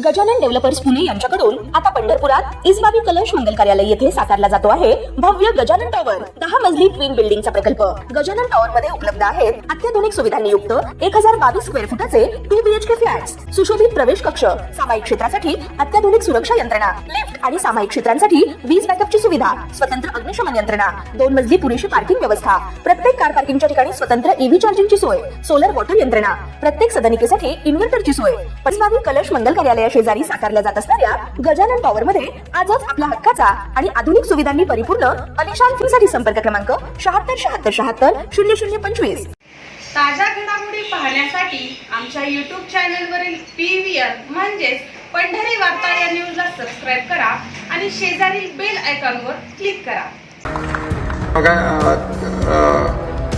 Gajanan developers Pune यांच्याकडून आता पंढरपुरात इसबाबी कलश मंगल कार्यालय येथे साकारला जातो आहे भव्य गजानन टॉवर 10 मजली ट्विन बिल्डिंगचा प्रकल्प। गजानन टॉवर मध्ये उपलब्ध आहेत अत्याधुनिक सुविधांनी युक्त 1022 स्क्वेअर फुटाचे 2 BHK फ्लॅट्स, सुशोभित प्रवेश कक्ष, सामायिक क्षेत्रासाठी अत्याधुनिक सुरक्षा यंत्रणा, लिफ्ट आणि सामायिक क्षेत्रांसाठी वीज बॅकअपची सुविधा, स्वतंत्र अग्निशमन यंत्रणा, 2 मजली पुरेशी पार्किंग व्यवस्था, प्रत्येक कार पार्किंगच्या ठिकाणी स्वतंत्र EV चार्जिंगची सोय, सोलर वॉटर यंत्रणा, प्रत्येक सदनिकेसाठी इन्व्हर्टरची सोय। इसबाबी कलश मंगल कार्यालया शेजारी साकारल्या जात असणाऱ्या गजानन टॉवर मध्ये आजच आपल्या हक्काचा आणि आधुनिक सुविधांनी परिपूर्ण अलिशान फ्रीसाठी संपर्क क्रमांक 7676700025। ताज्या घडामोडी पाहण्यासाठी आमच्या YouTube चॅनलवरील PVR म्हणजेच पंढरी वार्ता या न्यूजला सबस्क्राइब करा आणि शेजारील बेल आयकॉनवर क्लिक करा।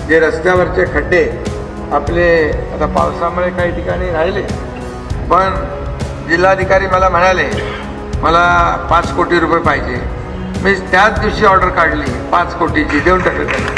जे रस्त्यावरचे खड्डे आपले आता पावसामुळे काही ठिकाणी राहिले, पण जिल्हाधिकारी मला म्हणाले मला 5 कोटी रुपये पाहिजे। मी त्याच दिवशी ऑर्डर काढली 5 कोटीची, देऊन टाकली त्यांना।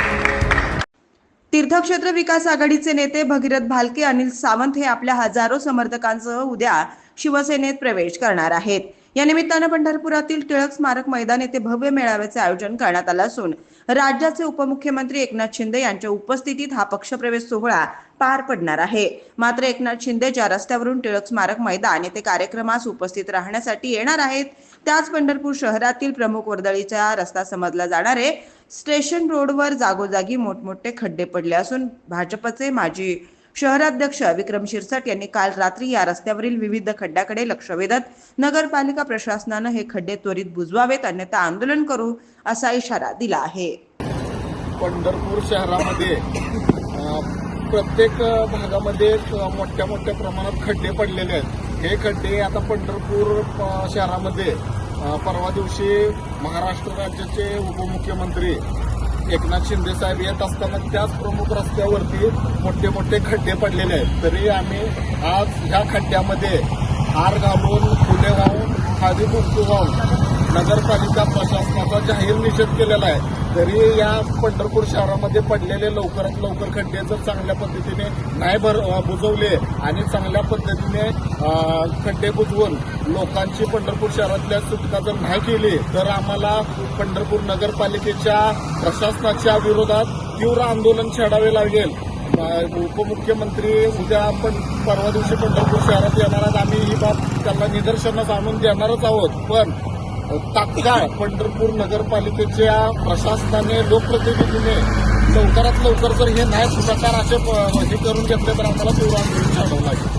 तीर्थक्षेत्र विकास आघाडीचे नेते भगीरथ भालके, अनिल सावंत हे आपल्या हजारो समर्थकांसह उद्या शिवसेनेत प्रवेश करणार आहेत। या निमित्तानं पंढरपुरातील टिळक स्मारक मैदान येथे भव्य मेळाव्याचे आयोजन करण्यात आलं असून राज्याचे उपमुख्यमंत्री एकनाथ शिंदे यांच्या उपस्थितीत हा पक्षप्रवेश सोहळा पार पडणार आहे। मात्र एकनाथ शिंदे ज्या रस्त्यावरून टिळक स्मारक मैदान येथे कार्यक्रमास उपस्थित राहण्यासाठी येणार आहेत, त्याच पंढरपूर शहरातील प्रमुख वर्दळीचा रस्ता समजला जाणारे स्टेशन रोडवर जागोजागी मोठमोठे खड्डे पडले असून भाजपचे माजी शहराध्यक्ष विक्रम शिरसाट यांनी काल रात्री या रस्त्यावरील विविध खड्ड्याकडे लक्ष वेधत नगरपालिका प्रशासनानं हे खड्डे त्वरित बुजवावेत, अन्यथा आंदोलन करू असा इशारा दिला आहे। पंढरपूर शहरामध्ये प्रत्येक भागामध्ये मोठ्या प्रमाणात खड्डे पडलेले आहेत। हे खड्डे आता पंढरपूर शहरामध्ये परवा दिवशी महाराष्ट्र राज्याचे उपमुख्यमंत्री एकनाथ शिंदे साहेब येत असताना त्याच प्रमुख रस्त्यावरती मोठे खड्डे पडलेले आहेत। तरी आम्ही आज ह्या खड्ड्यामध्ये हार घालून, फुले वाहून, खादी कुंकू वाहून नगरपालिका प्रशासनाचा जाहीर निषेध केलेला आहे। तरी या पंढरपूर शहरामध्ये पडलेले लवकरात लवकर खड्डे जर चांगल्या पद्धतीने नाही बुजवले आणि चांगल्या पद्धतीने खड्डे बुजवून लोकांची पंढरपूर शहरातल्या सुटका जर नाही केली तर आम्हाला पंढरपूर नगरपालिकेच्या प्रशासनाच्या विरोधात तीव्र आंदोलन छेडावे लागेल। उपमुख्यमंत्री उद्या परवा दिवशी पंढरपूर शहरात येणार आहेत। आम्ही ही बाब त्यांना निदर्शनास आणून देणारच आहोत, पण तात्काळ पंढरपूर नगरपालिकेच्या प्रशासनाने, लोकप्रतिनिधीने लवकरात लवकर जर हे नाही प्रकार असे हे करून घेतले तर आम्हाला तीव्र आंदोलन छेडावं लागेल।